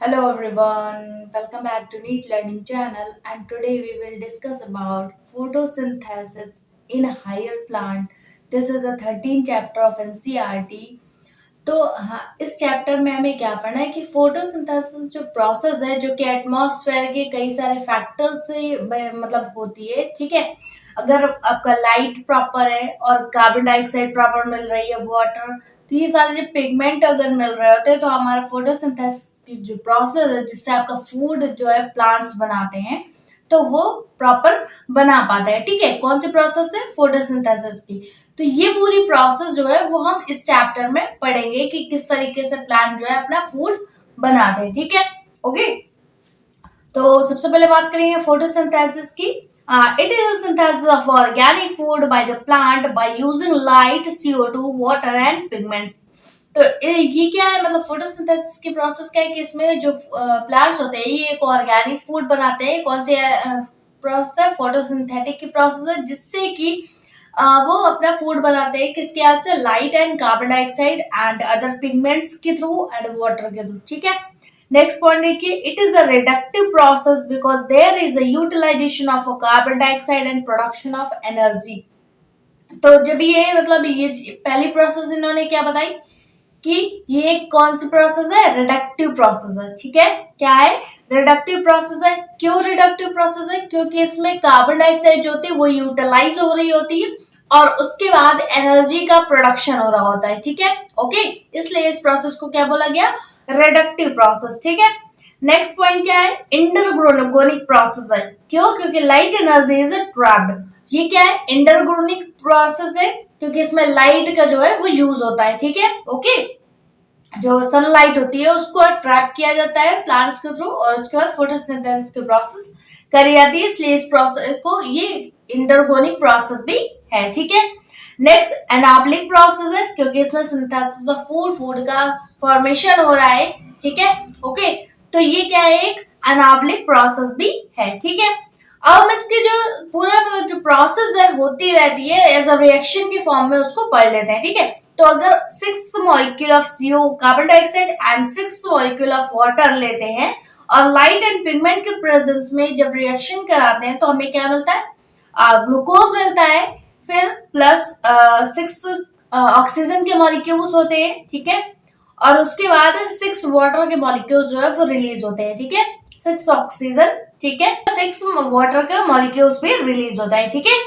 Hello everyone, welcome back to Neat Learning channel, and today we will discuss about photosynthesis in a higher plant. This is the 13th chapter of NCERT. तो हाँ, इस chapter में हमें क्या पढ़ना है कि फोटोसिंथेसिस जो प्रोसेस है जो कि एटमॉस्फेयर के कई सारे फैक्टर्स से मतलब होती है। ठीक है, अगर आपका लाइट प्रॉपर है और कार्बन डाइऑक्साइड प्रॉपर मिल रही है, वाटर, तो ये सारे जो पिगमेंट अगर मिल रहे होते हैं तो हमारा फोटोसिंथेसिस की जो प्रोसेस है जिससे आपका फूड जो है प्लांट्स बनाते हैं तो वो प्रॉपर बना पाता है। ठीक है, कौन सी प्रोसेस है? फोटोसिंथेसिस की। तो ये पूरी प्रोसेस जो है वो हम इस चैप्टर में पढ़ेंगे कि किस तरीके से प्लांट जो है अपना फूड बनाते हैं। ठीक है, ओके। तो सबसे पहले बात करेंगे फोटोसिंथेसिस की। It is synthesis of organic food by the plant by using light, CO2, water and pigments. तो ये क्या है, मतलब फोटोसिंथेसिस की प्रोसेस क्या है कि इसमें जो प्लांट्स होते हैं ये एक ऑर्गेनिक फूड बनाते हैं। कौन सी प्रोसेस है? फोटोसिंथेटिक की प्रोसेस है, जिससे कि वो अपना फूड बनाते हैं किसके हेल्प से? Light and carbon dioxide and other pigments के थ्रू एंड वाटर के थ्रू। ठीक है, नेक्स्ट पॉइंट देखिए, it is a reductive process because there is a utilization of carbon dioxide and production of energy. तो जब ये मतलब ये पहली प्रोसेस इन्होंने क्या बताई कि ये कौन सी प्रोसेस है? रिडक्टिव प्रोसेस है। ठीक है, क्या है? रिडक्टिव प्रोसेस है। क्यों रिडक्टिव प्रोसेस है? क्योंकि इसमें कार्बन डाइऑक्साइड जो होती है वो यूटिलाइज हो रही होती है और उसके बाद एनर्जी का प्रोडक्शन हो रहा होता है। ठीक है, ओके, इसलिए इस प्रोसेस को क्या बोला गया? Reductive process. ठीक है, नेक्स्ट पॉइंट क्या है? इंटरग्रोनिक प्रोसेस है। क्यों? क्योंकि लाइट एनर्जी इज ट्रैप्ड। ये क्या है? इंटरग्रोनिक प्रोसेस है क्योंकि इसमें लाइट का जो है वो यूज होता है। ठीक है, ओके, जो सनलाइट होती है उसको ट्रैप किया जाता है प्लांट्स के थ्रू और उसके बाद फोटोसिंथेसिस की प्रोसेस करी जाती है, इसलिए इस प्रोसेस को ये इंटरगोनिक प्रोसेस भी है। ठीक है, नेक्स्ट एनाबलिक प्रोसेस है क्योंकि इसमें सिंथेसिस ऑफ फूड का फॉर्मेशन हो रहा है। ठीक है, ओके, तो ये क्या है? एक एनाबलिक प्रोसेस भी है। ठीक है, अब हम इसके जो पूरा मतलब जो प्रोसेस है होती रहती है एज अ रिएक्शन के फॉर्म में उसको पढ़ लेते हैं। ठीक है, तो अगर 6 molecule of CO carbon dioxide and 6 molecule of water लेते हैं और लाइट एंड पिगमेंट के प्रेजेंस में जब रिएक्शन कराते हैं तो हमें क्या मिलता है? ग्लूकोज मिलता है। फिर प्लस 6 ऑक्सीजन के मॉलिक्यूल्स होते हैं। ठीक है, और उसके बाद 6 वाटर के मॉलिक्यूल्स जो है वो रिलीज होते हैं। ठीक है, 6 ऑक्सीजन, ठीक है, 6 वाटर के मॉलिक्यूल्स भी रिलीज होता है। ठीक है,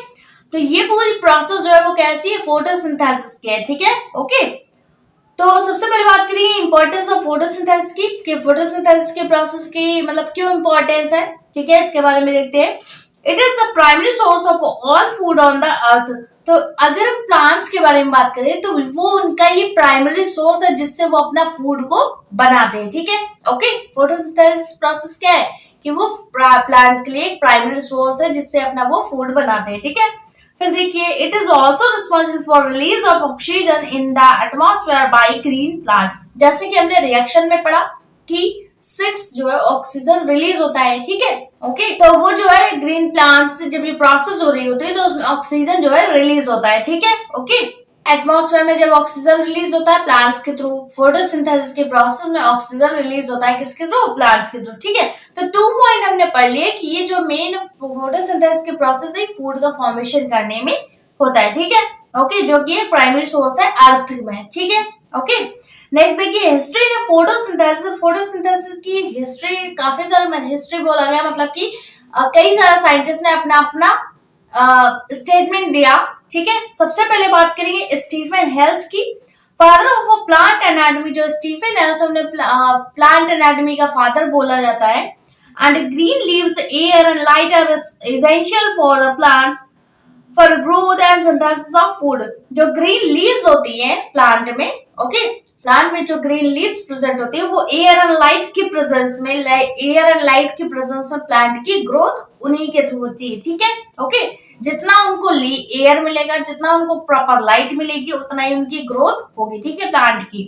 तो ये पूरी प्रोसेस जो है वो कैसी है? फोटोसिंथेसिस की है। ठीक है, ओके। तो सबसे पहले बात करिए इंपॉर्टेंस ऑफ फोटोसिंथेसिस की कि फोटोसिंथेसिस के प्रोसेस की मतलब क्यों इंपॉर्टेंस है। ठीक है, इसके बारे में देखते हैं। It is the primary source of all food on the earth. तो अगर हम प्लांट्स के बारे में बात करें तो वो उनका ये प्राइमरी सोर्स है जिससे वो अपना फूड को बनाते हैं। ठीक है, ओके, फोटोसिंथेसिस प्रोसेस क्या है कि वो प्लांट्स के लिए एक प्राइमरी सोर्स है जिससे अपना वो फूड बनाते हैं। ठीक है, फिर देखिए, it is also responsible for release of oxygen in the atmosphere by green plant. जैसे कि हमने रिएक्शन में पढ़ा कि 6 जो है ऑक्सीजन रिलीज होता है। ठीक है, ओके, तो वो जो है ग्रीन प्लांट से जब ये प्रोसेस हो रही होती है तो उसमें ऑक्सीजन जो है रिलीज होता है। ठीक है, ओके, एटमॉस्फेयर में जब ऑक्सीजन रिलीज होता है प्लांट्स के थ्रू, फोटोसिंथेसिस के प्रोसेस में ऑक्सीजन रिलीज होता है किसके थ्रू? प्लांट्स के थ्रू। ठीक है, तो 2 पॉइंट हमने पढ़ लिए कि ये जो मेन फोटोसिंथेसिस के प्रोसेस है फूड का फॉर्मेशन करने में होता है। ठीक है, ओके, जो कि एक प्राइमरी सोर्स है अर्थ में। ठीक है, ओके, नेक्स्ट देखिए हिस्ट्री ऑफ फोटोसिंथेसिस। फोटोसिंथेसिस की हिस्ट्री काफी सारा हिस्ट्री बोला गया, मतलब कि कई सारे साइंटिस्ट ने अपना अपना स्टेटमेंट दिया। ठीक है, सबसे पहले बात करेंगे स्टीफन हेल्स की, फादर ऑफ प्लांट एनाटॉमी। जो स्टीफन हेल्स उन्हें प्लांट एनाटॉमी का फादर बोला जाता है। And green leaves, air and light are essential for the plants for growth and synthesis of food. जो ग्रीन लीव्स होती हैं प्लांट में, ओके, प्लांट में जो ग्रीन लीव्स प्रेजेंट होती है वो एयर एंड लाइट की प्रेजेंस में, एयर एंड लाइट की प्रेजेंस में प्लांट की ग्रोथ उन्हीं के थ्रू होती है। ठीक है, ओके, जितना उनको एयर मिलेगा, जितना उनको प्रॉपर लाइट मिलेगी, उतना ही उनकी ग्रोथ होगी। ठीक है, प्लांट की,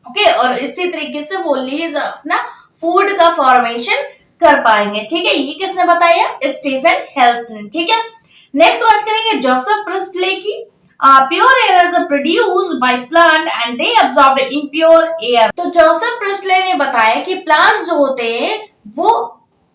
ओके, और इसी तरीके से वो लीव्स अपना फूड का फॉर्मेशन कर पाएंगे। ठीक है, ये किसने बताया? स्टीफन हेल्स ने। ठीक है, नेक्स्ट बात करेंगे जोसेफ प्रिस्टले की। pure air is produced by plant and they absorb impure air. तो जोसेफ प्रिस्ले ने बताया कि प्लांट्स जो होते हैं वो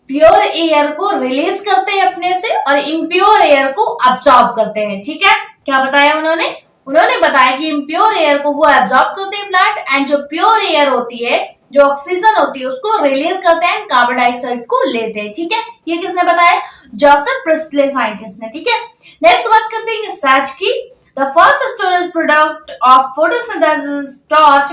प्योर एयर को रिलीज करते हैं अपने से और इम्प्योर एयर को अब्सॉर्ब करते हैं. ठीक है, क्या बताया उन्होंने बताया कि इम्प्योर एयर को वो एब्सॉर्ब करते हैं प्लांट एंड जो प्योर एयर होती है, जो ऑक्सीजन होती है, उसको रिलीज करते हैं, कार्बन डाइऑक्साइड को लेते हैं. ठीक है, ये किसने बताया? जोसेफ प्रिस्ले साइंटिस्ट ने. ठीक है, नेक्स्ट बात करते हैं सैच की. The first storage product of photosynthesis torch.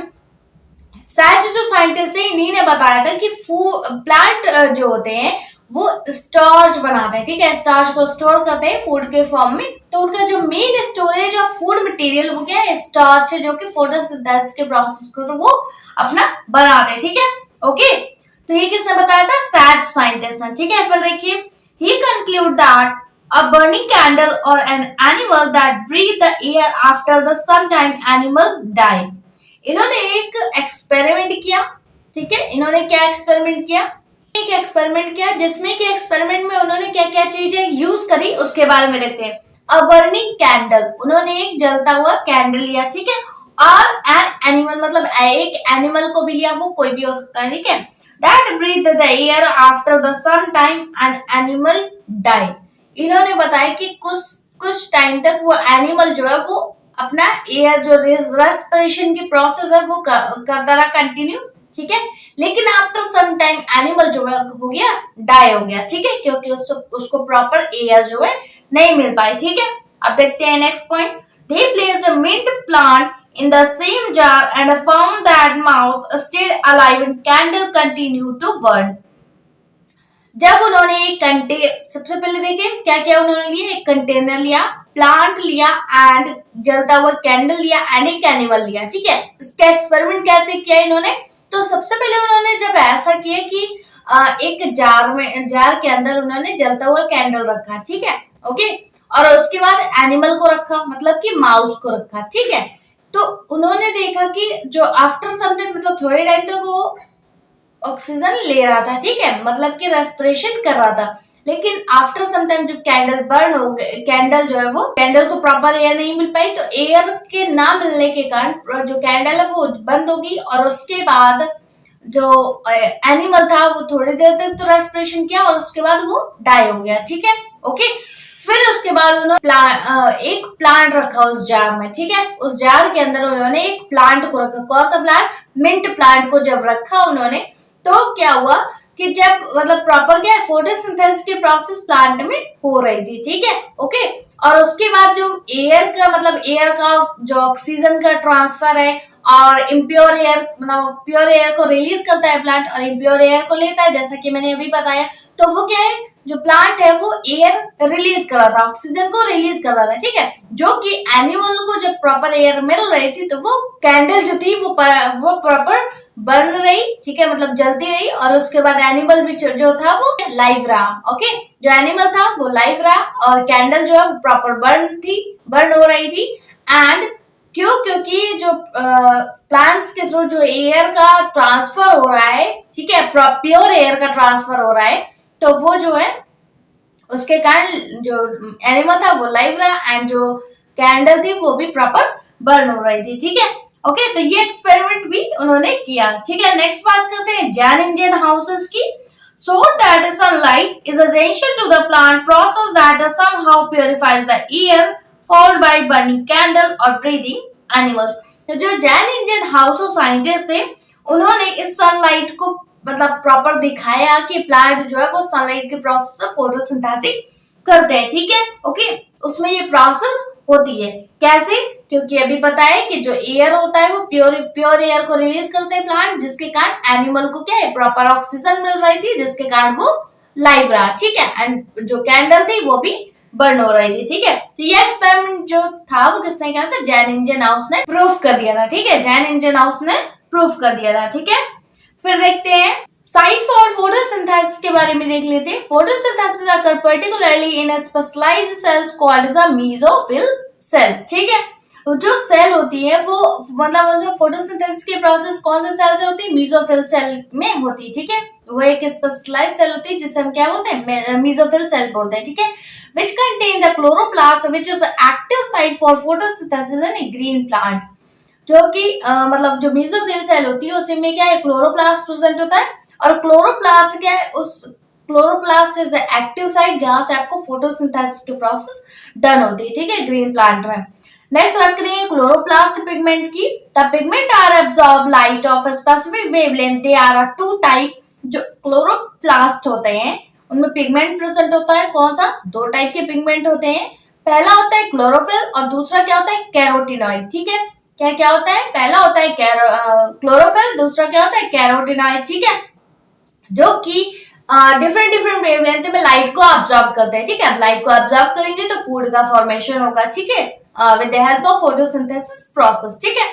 Sachs जो साइंटिस्ट है इन्हीं ने बताया था कि प्लांट जो होते हैं वो स्टार्च बनाते हैं. ठीक है, स्टार्च को स्टोर करते हैं फूड के फॉर्म में. तो उनका जो main storage of food material वो क्या है? स्टार्च है, जो कि फोटोसिंथेसिस के प्रोसेस को वो अपना बनाते हैं. ठीक है, ओके. तो ये किसने बताया था? सैच साइंटिस्ट ने. ठीक है, फिर देखिए, he conclude that a burning candle or an animal that breathe the air after the sometime animal die. इन्होंने एक एक्सपेरिमेंट किया. ठीक है, इन्होंने क्या एक्सपेरिमेंट किया? एक एक्सपेरिमेंट किया जिसमें कि एक्सपेरिमेंट में उन्होंने क्या क्या चीजें यूज करी उसके बारे में देखते हैं. अ बर्निंग कैंडल, उन्होंने एक जलता हुआ कैंडल लिया. ठीक है, और एन एनिमल, मतलब एक एनिमल को भी लिया, वो कोई भी हो सकता है. ठीक है, that breathe the air after the some time and animal die. इन्होंने बताया कि कुछ टाइम तक वो एनिमल जो है वो अपना एयर जो रेस्पिरेशन की प्रोसेस है वो करता रहा कंटिन्यू. ठीक है, लेकिन आफ्टर सम टाइम एनिमल जो है हो गया, डाई हो गया. ठीक है, क्योंकि उसको प्रॉपर एयर जो है नहीं मिल पाई. ठीक है, अब देखते हैं next point. They placed a mint plant in the same jar and found that mouse stayed alive and candle continued to burn. जब उन्होंने एक सबसे पहले देखे क्या क्या उन्होंने लिया? एक कंटेनर लिया, प्लांट लिया एंड जलता हुआ कैंडल लिया एंड एक एनिमल लिया. ठीक है, इसका एक्सपेरिमेंट कैसे किया इन्होंने? तो सबसे पहले उन्होंने जब ऐसा किया कि एक जार के अंदर उन्होंने जलता हुआ कैंडल रखा. ठीक है, ओके, और उसके बाद एनिमल को रखा, मतलब कि माउस को रखा. ठीक है, तो उन्होंने देखा कि जो आफ्टर सम टाइम, मतलब थोड़े टाइम तक वो ऑक्सीजन ले रहा था. ठीक है, मतलब कि रेस्पिरेशन कर रहा था, लेकिन आफ्टर सम टाइम जब कैंडल बर्न हो गए, कैंडल जो है वो कैंडल को प्रॉपर एयर नहीं मिल पाई, तो एयर के ना मिलने के कारण जो कैंडल है वो बंद हो गई. और उसके बाद जो एनिमल था वो थोड़ी देर तक तो रेस्पिरेशन किया और उसके बाद वो डाई हो गया. ठीक है, ओके. फिर उसके बाद उन्होंने एक प्लांट रखा उस जार में. ठीक है, उस जार के अंदर उन्होंने एक प्लांट को रखा. कौन सा प्लांट? मिंट प्लांट को जब रखा उन्होंने, तो क्या हुआ कि जब मतलब प्रॉपर क्या फोटोसिंथेसिस की प्रोसेस प्लांट में हो रही थी. ठीक है, ओके. और उसके बाद जो एयर का, मतलब एयर का जो ऑक्सीजन का ट्रांसफर है और इम्प्योर एयर, मतलब प्योर एयर को रिलीज करता है प्लांट और इम्प्योर एयर को लेता है, जैसा कि मैंने अभी बताया. तो वो क्या है, जो प्लांट है वो एयर रिलीज कर रहा था, ऑक्सीजन को रिलीज कर रहा था. ठीक है, जो कि एनिमल को जब प्रॉपर एयर मिल रही थी तो वो कैंडल जो थी वो प्रॉपर बर्न रही. ठीक है, मतलब जलती रही. और उसके बाद एनिमल भी जो था वो लाइव रहा. ओके, जो एनिमल था वो लाइव रहा और कैंडल जो है वो प्रॉपर बर्न हो रही थी. एंड क्योंकि जो प्लांट्स के थ्रू जो एयर का ट्रांसफर हो रहा है, ठीक है, प्योर एयर का ट्रांसफर हो रहा है, तो वो जो है उसके कारण जो एनिमल था वो लाइव रहा एंड जो कैंडल थी वो भी प्रॉपर बर्न हो रही थी. ठीक है, ओके. तो ये एक्सपेरिमेंट भी उन्होंने किया. ठीक है, नेक्स्ट बात करते हैं जैन इंडियन हाउसेस की. So that sunlight is essential to the plant process that somehow purifies the air, followed by burning candle or breathing animals. तो जो Jain Indian house of scientist थे उन्होंने इस सनलाइट को मतलब प्रॉपर दिखाया कि प्लांट जो है वो सनलाइट के प्रोसेस से फोटोसिंथेसिस करते हैं. ठीक है, ओके. उसमें ये प्रोसेस होती है कैसे? क्योंकि अभी पता है कि जो एयर होता है वो प्योर एयर को रिलीज करते हैं प्लांट, जिसके कारण एनिमल को क्या है, प्रॉपर ऑक्सीजन मिल रही थी, जिसके कारण वो लाइव रहा. ठीक है, एंड जो कैंडल थी वो भी बर्न हो रही थी. ठीक है, तो ये एक्सपेरिमेंट जो था वो किसने किया था? जैन इंडियन हाउस ने प्रूफ कर दिया था. ठीक है, जैन इंडियन हाउस ने प्रूफ कर दिया था. ठीक है, फिर देखते हैं साइट फॉर फोटोसिंथेसिस के बारे में देख लेते हैं. Photosynthesis occur particularly in specialized cells called as a mesophyll cell. ठीक है, जो सेल होती है वो मतलब जो फोटोसिंथेसिस की प्रोसेस कौन से सेल से होती है, मीसोफिल सेल में होती है, ठीक है। वो एक स्पेशलाइज्ड सेल होती है जिसे हम क्या बोलते हैं, मीसोफिल सेल बोलते हैं, ठीक है। Which contain the chloroplast which is active site for photosynthesis in A green plant. जो कि मतलब जो मीसोफिल सेल होती है उसमें क्या है, क्लोरोप्लास्ट प्रेजेंट होता है। और क्लोरोप्लास्ट क्या है, उस क्लोरोप्लास्ट इज एक्टिव साइट जहां से आपको फोटोसिंथेसिस की प्रोसेस डन होती है, ठीक है, ग्रीन प्लांट में। नेक्स्ट बात करेंगे क्लोरोप्लास्ट पिगमेंट की। The pigment are absorb light of a specific wavelength. They are two type. जो क्लोरोप्लास्ट होते हैं उनमें पिगमेंट प्रेजेंट होता है, कौन सा, दो टाइप के पिगमेंट होते हैं। पहला होता है क्लोरोफिल और दूसरा क्या होता है, कैरोटिनॉइड, ठीक है। क्या क्या होता है, पहला होता है क्लोरोफिल, दूसरा क्या होता है, कैरोटिनॉइड, ठीक है। जो कि डिफरेंट डिफरेंट वेवलेंथ में लाइट को ऑब्जॉर्व करते हैं, ठीक है। लाइट को ऑब्जॉर्व करेंगे तो फूड का फॉर्मेशन होगा, ठीक है, with the help of photosynthesis process, ठीक है।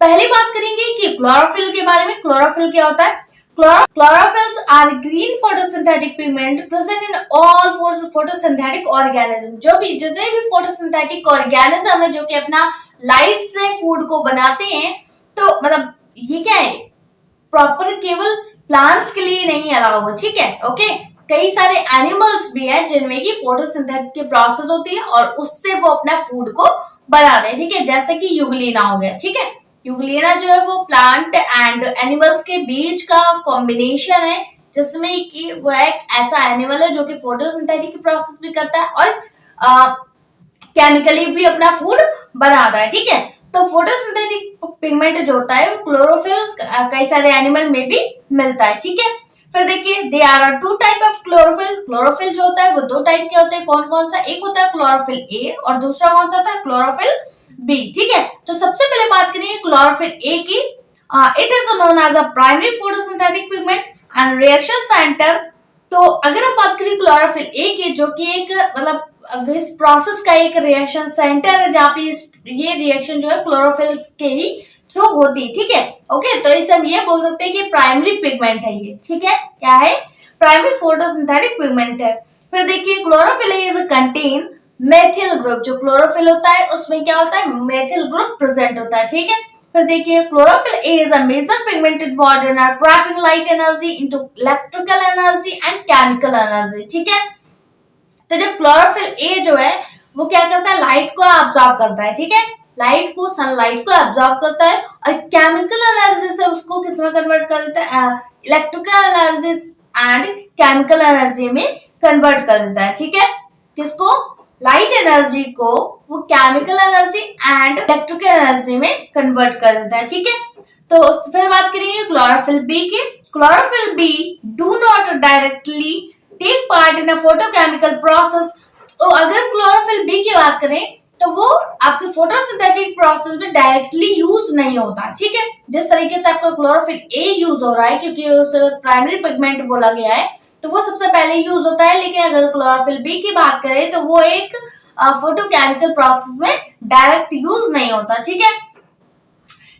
पहली बात करेंगे कि क्लोरोफिल के बारे में। क्लोरोफिल क्या होता है, chlorophylls are green photosynthetic pigment present in all photosynthetic organism. जो भी जितने भी फोटोसिंथेटिक ऑर्गेनिज्म है जो कि अपना लाइट से फूड को बनाते हैं, तो मतलब ये क्या है, प्रॉपर केवल प्लांट्स के लिए नहीं अलाउ हो, ठीक है, ओके। कई सारे एनिमल्स भी हैं जिनमें की फोटोसिंथेसिस की प्रोसेस होती है और उससे वो अपना फूड को बनाते हैं, ठीक है। जैसे कि यूग्लिना हो गया, ठीक है। यूग्लिना जो है वो प्लांट एंड एनिमल्स के बीच का कॉम्बिनेशन है, जिसमें कि वो एक ऐसा एनिमल है जो कि फोटोसिंथेटिक की प्रोसेस भी करता है और केमिकली भी अपना फूड बनाता है, ठीक है। तो फोटोसिंथेटिक पिगमेंट जो होता है वो क्लोरोफिल कई सारे एनिमल में भी मिलता है, ठीक है। फिर देखिए they are two type of chlorophyll. Chlorophyll जो होता है वो दो टाइप के होते हैं, कौन कौन सा, एक होता है क्लोरोफिल ए और दूसरा कौन सा होता है, क्लोरोफिल बी, ठीक है। तो सबसे पहले बात करेंगे क्लोरोफिल ए की। It is known as a primary photosynthetic pigment and reaction centre. तो अगर हम बात करें क्लोरोफिल ए की, जो कि एक मतलब अगर इस प्रोसेस का एक रिएक्शन सेंटर है जहाँ पे ये रिएक्शन जो है क्लोरोफिल के ही थ्रू होती है, ठीक है, ओके। तो इसे हम ये बोल सकते हैं कि प्राइमरी पिगमेंट है ये, ठीक है, क्या है, प्राइमरी फोटोसिंथेटिक पिगमेंट है। फिर देखिए chlorophyll is contain methyl group. जो क्लोरोफिल होता है उसमें क्या होता है, मेथिल ग्रुप प्रेजेंट होता है, ठीक है। फिर देखिए chlorophyll A is a major pigment involved in trapping light energy into electrical energy and chemical energy, ठीक है। तो जब क्लोरोफिल ए जो है वो क्या करता है, लाइट को ऑब्जॉर्व करता है, ठीक है, लाइट को, सनलाइट को ऑब्जॉर्व करता है और केमिकल एनर्जी से उसको किसमें कन्वर्ट कर देता है, electrical energy and chemical energy में कन्वर्ट कर देता है, ठीक है। किसको, लाइट एनर्जी को वो chemical energy and electrical energy में कन्वर्ट कर देता है, ठीक है। तो फिर बात करेंगे क्लोरोफिल बी की। Chlorophyll B do not directly take part in a photochemical process. तो अगर क्लोरोफिल बी की बात करें तो वो आपके फोटोसिंथेटिक प्रोसेस में डायरेक्टली यूज नहीं होता, ठीक है। जिस तरीके से आपका क्लोरोफिल ए यूज हो रहा है क्योंकि उसे प्राइमरी पिगमेंट बोला गया है तो वो सबसे पहले यूज होता है, लेकिन अगर क्लोरोफिल बी की बात करें तो वो एक फोटोकेमिकल प्रोसेस में डायरेक्ट यूज नहीं होता, ठीक है।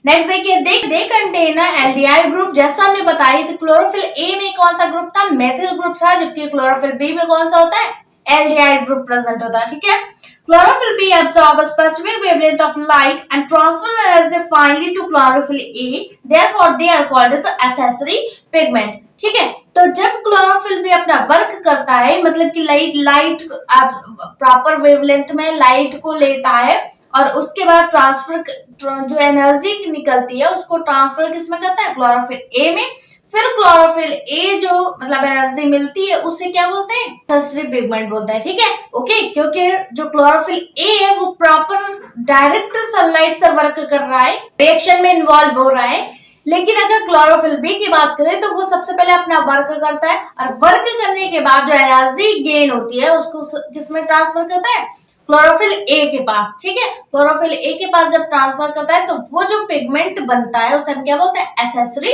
नेक्स्ट देखिए दे कंटेन एल्डिहाइड ग्रुप। जैसा हमने बताया था क्लोरोफिल ए में कौन सा ग्रुप था, मेथिल ग्रुप था, जबकि क्लोरोफिल बी में कौन सा होता है, एल्डिहाइड ग्रुप प्रेजेंट होता है, ठीक है। Chlorophyll B absorbs a specific wavelength of light and transfer energy finally to chlorophyll A. Therefore, they are called as the accessory pigment. ठीक है, तो जब क्लोरोफिल भी अपना वर्क करता है मतलब कि लाइट प्रॉपर वेवलेंथ में लाइट को लेता है और उसके बाद ट्रांसफर जो एनर्जी निकलती है उसको ट्रांसफर किसमें करता है, क्लोरोफिल ए में। फिर क्लोरोफिल ए जो मतलब एनर्जी मिलती है उसे क्या बोलते हैं, एक्सेसरी पिगमेंट बोलते हैं, ठीक है, ओके। क्योंकि जो क्लोरोफिल ए है वो प्रॉपर डायरेक्ट सनलाइट से वर्क कर रहा है, रिएक्शन में इन्वॉल्व हो रहा है। लेकिन अगर क्लोरोफिल बी की बात करें तो वो सबसे पहले अपना वर्क करता है और वर्क करने के बाद जो एनर्जी गेन होती है उसको किसमें ट्रांसफर करता है, क्लोरोफिल ए के पास, ठीक है। क्लोरोफिल ए के पास जब ट्रांसफर करता है तो वो जो पिगमेंट बनता है उसे हम क्या बोलते हैं, एसेसरी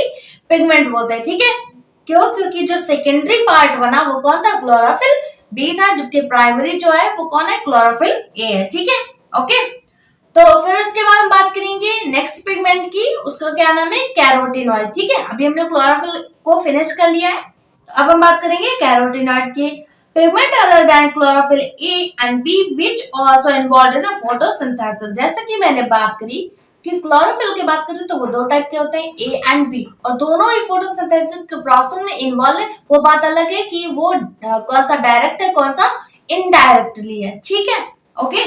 पिगमेंट बोलते हैं, ठीक है। क्यों, क्योंकि जो सेकेंडरी पार्ट बना वो कौन था, क्लोरोफिल बी था, जबकि प्राइमरी जो है वो कौन है, क्लोरोफिल ए है, ठीक है, ओके। तो फिर उसके बाद हम बात करेंगे नेक्स्ट पिगमेंट की, उसका क्या नाम है, कैरोटिनॉइड, ठीक है। अभी हमने क्लोरोफिल को फिनिश कर लिया है, अब हम बात करेंगे कैरोटिनॉइड की। Pigment other than chlorophyll A and B which also involve in photosynthesis. जैसा कि मैंने बात करी कि क्लोरोफिल की बात करें तो वो दो टाइप के होते हैं, ए एंड बी, और दोनों ही फोटोसिंथेसिस के प्रोसेस में इन्वॉल्व है। वो बात अलग है कि वो कौन सा डायरेक्ट है कौन सा इनडायरेक्टली है, ठीक है। ओके,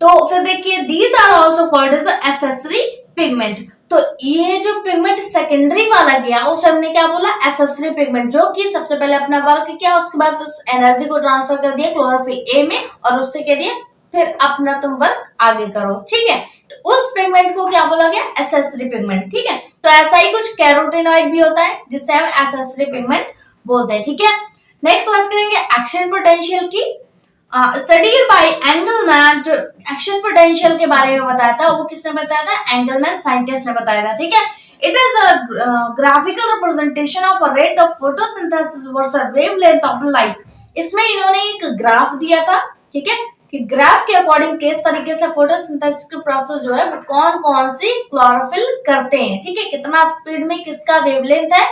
तो फिर देखिए these are also called as accessory pigment. तो ये जो पिगमेंट सेकेंडरी वाला गया उसे हमने क्या बोला, एक्सेसरी पिगमेंट, जो कि सबसे पहले अपना वर्क किया, उसके बाद उस एनर्जी को ट्रांसफर कर दिया क्लोरोफिल ए में और उससे कह दिया फिर अपना तुम वर्क आगे करो, ठीक है। तो उस पिगमेंट को क्या बोला गया, एक्सेसरी पिगमेंट, ठीक है। तो ऐसा ही कुछ कैरोटीनॉइड भी होता है जिससे हम एक्सेसरी पिगमेंट बोलते हैं, ठीक है। नेक्स्ट बात करेंगे एक्शन पोटेंशियल की। स्टडीड बाय एंगलमैन, जो एक्शन पोटेंशियल के बारे में बताया था वो किसने बताया था, एंगलमैन साइंटिस्ट ने बताया था, ठीक है। It is a graphical representation of a rate of photosynthesis versus wavelength of light. इसमें इन्होंने एक ग्राफ दिया था, ठीक है, कि ग्राफ के अकॉर्डिंग किस तरीके से फोटोसिंथेसिस का प्रोसेस जो है वो कौन कौन सी क्लोरोफिल करते हैं, ठीक है, कितना स्पीड में किसका वेवलेंथ है,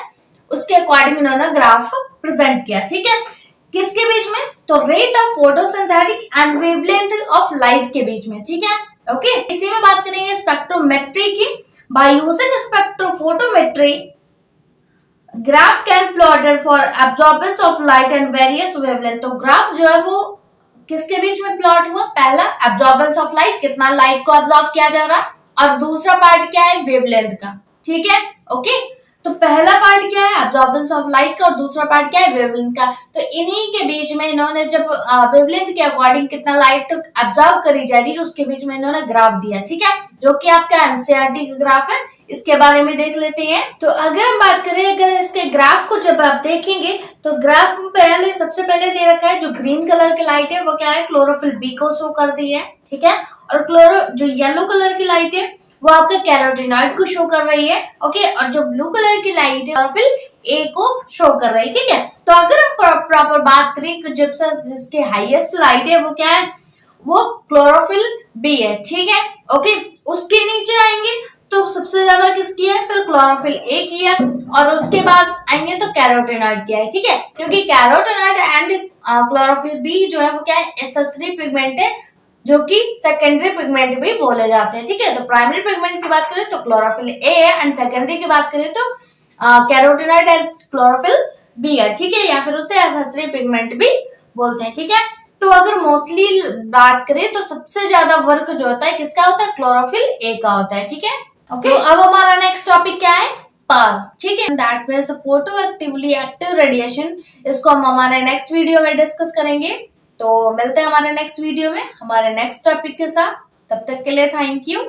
उसके अकॉर्डिंग इन्होंने ग्राफ प्रेजेंट किया, ठीक है। किसके बीच में, तो rate of photosynthetic and wavelength of light के बीच में, ठीक है। ओके, इसी में बात करेंगे स्पेक्ट्रोमेट्री की। By using spectrophotometry graph can plotted for absorbance of light and various wavelength. तो ग्राफ जो है वो किसके बीच में प्लॉट हुआ, पहला एब्जॉर्बेंस ऑफ लाइट, कितना लाइट को एब्जॉर्ब किया जा रहा है, और दूसरा पार्ट क्या है, वेवलेंथ का, ठीक है। ओके, तो पहला पार्ट क्या है, एब्जॉर्बेंस ऑफ लाइट का, और दूसरा पार्ट क्या है, वेवलेंथ का। तो इन्हीं के बीच में इन्होंने जब वेवलेंथ के अकॉर्डिंग कितना लाइट एब्जॉर्ब करी जा रही है उसके बीच में इन्होंने ग्राफ दिया, ठीक है, जो कि आपका एनसीईआरटी का ग्राफ है। इसके बारे में देख लेते हैं। तो अगर हम बात करें, अगर इसके ग्राफ को जब आप देखेंगे तो ग्राफ में पहले सबसे पहले दे रखा है जो ग्रीन कलर की लाइट है वो क्या है, क्लोरोफिल बी को शो कर दी है, ठीक है, और जो येलो कलर की लाइट है वो आपका कैरोटीनॉइड को शो कर रही है, ओके, और जो ब्लू कलर की लाइट है क्लोरोफिल ए को शो कर रही है, ठीक है। तो अगर हम प्रॉपर बात करें कि जब से जिसके हाईएस्ट लाइट है वो क्या है, वो क्लोरोफिल बी है, ठीक है। ओके, उसके नीचे आएंगे तो सबसे ज्यादा किसकी है, फिर क्लोरोफिल ए की है, और उसके बाद आएंगे तो कैरोटीनॉइड की है, ठीक है, क्योंकि कैरोटीनॉइड एंड क्लोरोफिल बी जो है वो क्या है, एक्सेसरी पिगमेंट है, जो कि सेकेंडरी पिगमेंट भी बोले जाते हैं, ठीक है। तो प्राइमरी पिगमेंट की बात करें तो क्लोरोफिल ए है, एंड सेकेंडरी की बात करें तो कैरोटीनॉइड एंड क्लोरोफिल बी है, ठीक है, या फिर उसे एक्सेसरी पिगमेंट भी बोलते हैं, ठीक है। तो अगर मोस्टली बात करें तो सबसे ज्यादा वर्क जो होता है किसका होता है, क्लोरोफिल ए का होता है, ठीक है। ओके, तो अब हमारा नेक्स्ट टॉपिक क्या है, पर्ल, ठीक है, that means photo actively active radiation. इसको हम हमारे नेक्स्ट वीडियो में डिस्कस करेंगे। तो मिलते हैं हमारे नेक्स्ट वीडियो में हमारे नेक्स्ट टॉपिक के साथ। तब तक के लिए थैंक यू।